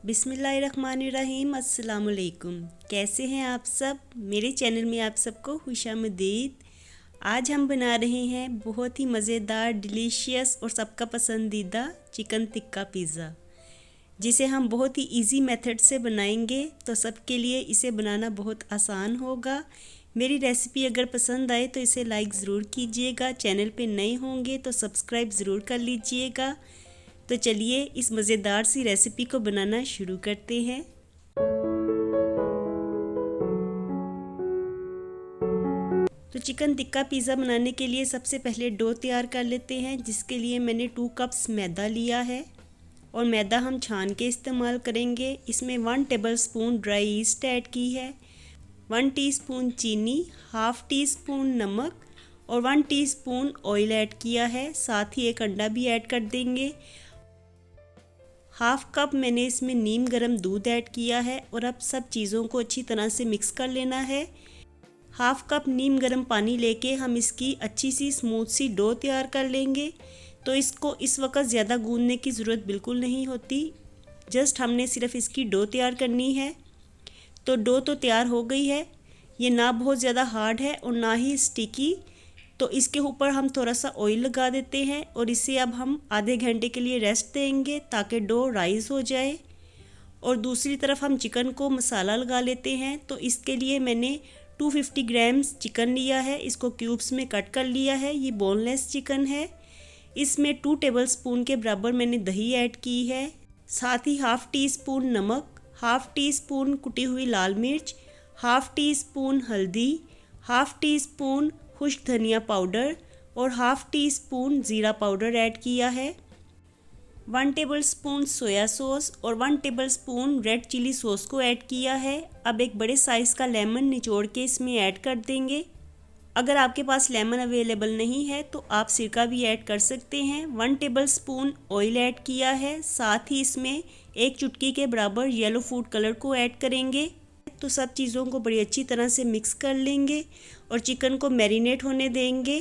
बिस्मिल्लाहिर्रहमानिर्रहीम। अस्सलाम वालेकुम। कैसे हैं आप सब? मेरे चैनल में आप सबको खुशामदीद। आज हम बना रहे हैं बहुत ही मज़ेदार, डिलीशियस और सबका पसंदीदा चिकन टिक्का पिज़्ज़ा, जिसे हम बहुत ही इजी मेथड से बनाएंगे तो सबके लिए इसे बनाना बहुत आसान होगा। मेरी रेसिपी अगर पसंद आए तो इसे लाइक ज़रूर कीजिएगा। चैनल पे नए होंगे तो सब्सक्राइब ज़रूर कर लीजिएगा। तो चलिए इस मज़ेदार सी रेसिपी को बनाना शुरू करते हैं। तो चिकन टिक्का पिज़्ज़ा बनाने के लिए सबसे पहले डो तैयार कर लेते हैं, जिसके लिए मैंने 2 कप्स मैदा लिया है और मैदा हम छान के इस्तेमाल करेंगे। इसमें 1 टेबलस्पून ड्राई ईस्ट ऐड की है, 1 टीस्पून चीनी, हाफ टी स्पून नमक और 1 टीस्पून ऑयल ऐड किया है। साथ ही एक अंडा भी ऐड कर देंगे। हाफ कप मैंने इसमें नीम गर्म दूध ऐड किया है और अब सब चीज़ों को अच्छी तरह से मिक्स कर लेना है। हाफ कप नीम गर्म पानी लेके हम इसकी अच्छी सी स्मूथ सी डो तैयार कर लेंगे। तो इसको इस वक्त ज़्यादा गूंदने की ज़रूरत बिल्कुल नहीं होती, जस्ट हमने सिर्फ इसकी डो तैयार करनी है। तो डो तो तैयार हो गई है। ये ना बहुत ज़्यादा हार्ड है और ना ही स्टिकी। तो इसके ऊपर हम थोड़ा सा ऑयल लगा देते हैं और इसे अब हम आधे घंटे के लिए रेस्ट देंगे ताकि डो राइस हो जाए। और दूसरी तरफ हम चिकन को मसाला लगा लेते हैं। तो इसके लिए मैंने 250 ग्राम्स चिकन लिया है, इसको क्यूब्स में कट कर लिया है। ये बोनलेस चिकन है। इसमें 2 टेबलस्पून के बराबर मैंने दही ऐड की है। साथ ही हाफ टी स्पून नमक, हाफ टी स्पून कुटी हुई लाल मिर्च, हाफ टी स्पून हल्दी, हाफ टी स्पून खुश्क धनिया पाउडर और हाफ टी स्पून ज़ीरा पाउडर ऐड किया है। 1 टेबलस्पून सोया सॉस और 1 टेबलस्पून रेड चिली सॉस को ऐड किया है। अब एक बड़े साइज़ का लेमन निचोड़ के इसमें ऐड कर देंगे। अगर आपके पास लेमन अवेलेबल नहीं है तो आप सिरका भी ऐड कर सकते हैं। 1 टेबलस्पून ऑयल ऐड किया है। साथ ही इसमें 1 चुटकी के बराबर येलो फूड कलर को ऐड करेंगे। तो सब चीज़ों को बड़ी अच्छी तरह से मिक्स कर लेंगे और चिकन को मैरिनेट होने देंगे।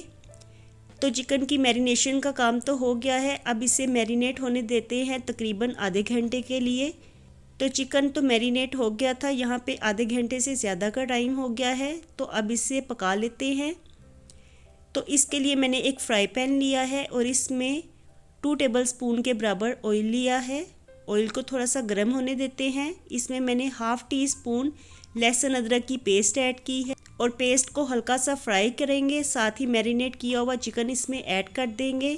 तो चिकन की मैरिनेशन का काम तो हो गया है। अब इसे मैरिनेट होने देते हैं तकरीबन आधे घंटे के लिए। तो चिकन तो मैरिनेट हो गया था, यहाँ पे आधे घंटे से ज़्यादा का टाइम हो गया है। तो अब इसे पका लेते हैं। तो इसके लिए मैंने एक फ्राई पैन लिया है और इसमें 2 टेबलस्पून के बराबर ऑयल लिया है। ऑयल को थोड़ा सा गर्म होने देते हैं। इसमें मैंने हाफ टी स्पून लहसुन अदरक की पेस्ट ऐड की है और पेस्ट को हल्का सा फ्राई करेंगे। साथ ही मैरिनेट किया हुआ चिकन इसमें ऐड कर देंगे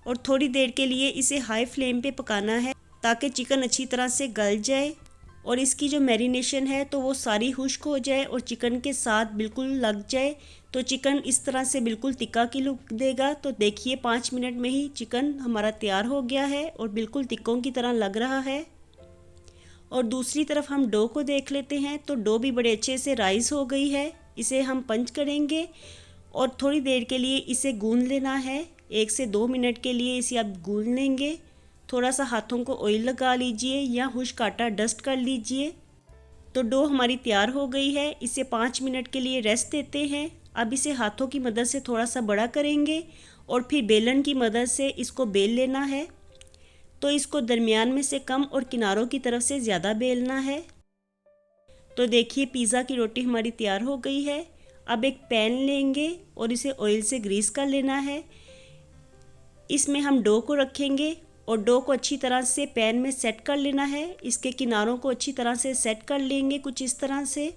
और थोड़ी देर के लिए इसे हाई फ्लेम पे पकाना है ताकि चिकन अच्छी तरह से गल जाए और इसकी जो मैरिनेशन है तो वो सारी खुश्क हो जाए और चिकन के साथ बिल्कुल लग जाए। तो चिकन इस तरह से बिल्कुल टिक्का की लुक देगा। तो देखिए 5 मिनट में ही चिकन हमारा तैयार हो गया है और बिल्कुल टिक्कों की तरह लग रहा है। और दूसरी तरफ हम डो को देख लेते हैं। तो डो भी बड़े अच्छे से राइस हो गई है। इसे हम पंच करेंगे और थोड़ी देर के लिए इसे गूंद लेना है। 1 से 2 मिनट के लिए इसे आप गूंद लेंगे। थोड़ा सा हाथों को ऑयल लगा लीजिए या खुश्क आटा डस्ट कर लीजिए। तो डो हमारी तैयार हो गई है। इसे 5 मिनट के लिए रेस्ट देते हैं। अब इसे हाथों की मदद से थोड़ा सा बड़ा करेंगे और फिर बेलन की मदद से इसको बेल लेना है। तो इसको दरमियान में से कम और किनारों की तरफ से ज़्यादा बेलना है। तो देखिए पिज़्ज़ा की रोटी हमारी तैयार हो गई है। अब एक पैन लेंगे और इसे ऑयल से ग्रीस कर लेना है। इसमें हम डो को रखेंगे और डो को अच्छी तरह से पैन में सेट कर लेना है। इसके किनारों को अच्छी तरह से सेट कर लेंगे कुछ इस तरह से।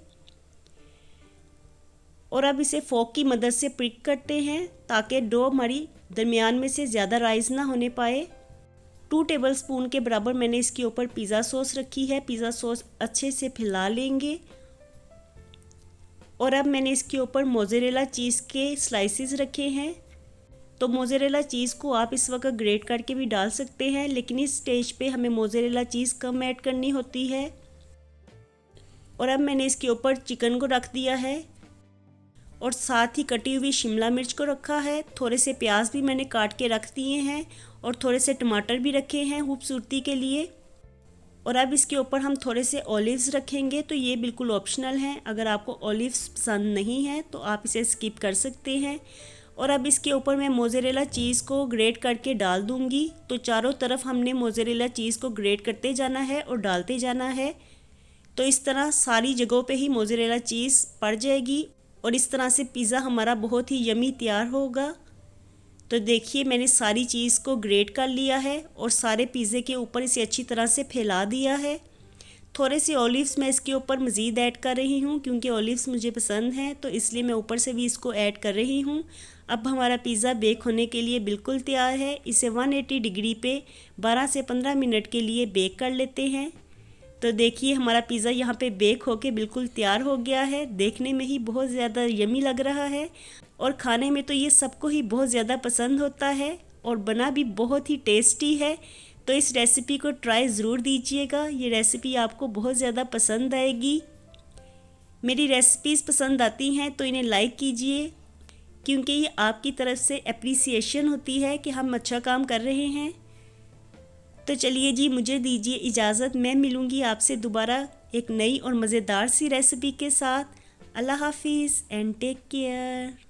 और अब इसे फोक की मदद से प्रिक करते हैं ताकि डो हमारी दरमियान में से ज़्यादा राइस ना होने पाए। 2 टेबलस्पून के बराबर मैंने इसके ऊपर पिज़्ज़ा सॉस रखी है। पिज़्ज़ा सॉस अच्छे से फैला लेंगे और अब मैंने इसके ऊपर मोज़रेला चीज़ के स्लाइसेस रखे हैं। तो मोज़रेला चीज़ को आप इस वक्त ग्रेट करके भी डाल सकते हैं, लेकिन इस स्टेज पे हमें मोज़रेला चीज़ कम ऐड करनी होती है। और अब मैंने इसके ऊपर चिकन को रख दिया है और साथ ही कटी हुई शिमला मिर्च को रखा है। थोड़े से प्याज भी मैंने काट के रख दिए हैं और थोड़े से टमाटर भी रखे हैं खूबसूरती के लिए। और अब इसके ऊपर हम थोड़े से ऑलिव्स रखेंगे। तो ये बिल्कुल ऑप्शनल हैं, अगर आपको ऑलिव्स पसंद नहीं है तो आप इसे स्किप कर सकते हैं। और अब इसके ऊपर मैं मोज़रेला चीज़ को ग्रेट करके डाल दूंगी। तो चारों तरफ हमने मोज़रेला चीज़ को ग्रेट करते जाना है और डालते जाना है। तो इस तरह सारी जगहों पे ही मोज़रेला चीज़ पड़ जाएगी और इस तरह से पिज़्ज़ा हमारा बहुत ही यमी तैयार होगा। तो देखिए मैंने सारी चीज़ को ग्रेट कर लिया है और सारे पिज़्ज़े के ऊपर इसे अच्छी तरह से फैला दिया है। थोड़े से ऑलिव्स मैं इसके ऊपर मज़ीद ऐड कर रही हूँ क्योंकि ऑलिव्स मुझे पसंद हैं, तो इसलिए मैं ऊपर से भी इसको ऐड कर रही हूँ। अब हमारा पिज़्ज़ा बेक होने के लिए बिल्कुल तैयार है। इसे 180 डिग्री पे 12 से 15 मिनट के लिए बेक कर लेते हैं। तो देखिए हमारा पिज़्ज़ा यहाँ पे बेक होके बिल्कुल तैयार हो गया है। देखने में ही बहुत ज़्यादा यमी लग रहा है और खाने में तो ये सबको ही बहुत ज़्यादा पसंद होता है और बना भी बहुत ही टेस्टी है। तो इस रेसिपी को ट्राई ज़रूर दीजिएगा, ये रेसिपी आपको बहुत ज़्यादा पसंद आएगी। मेरी रेसिपीज़ पसंद आती हैं तो इन्हें लाइक कीजिए क्योंकि ये आपकी तरफ से अप्रिसिएशन होती है कि हम अच्छा काम कर रहे हैं। तो चलिए जी, मुझे दीजिए इजाज़त। मैं मिलूँगी आपसे दोबारा एक नई और मज़ेदार सी रेसिपी के साथ। अल्लाह हाफिज़ एंड टेक केयर।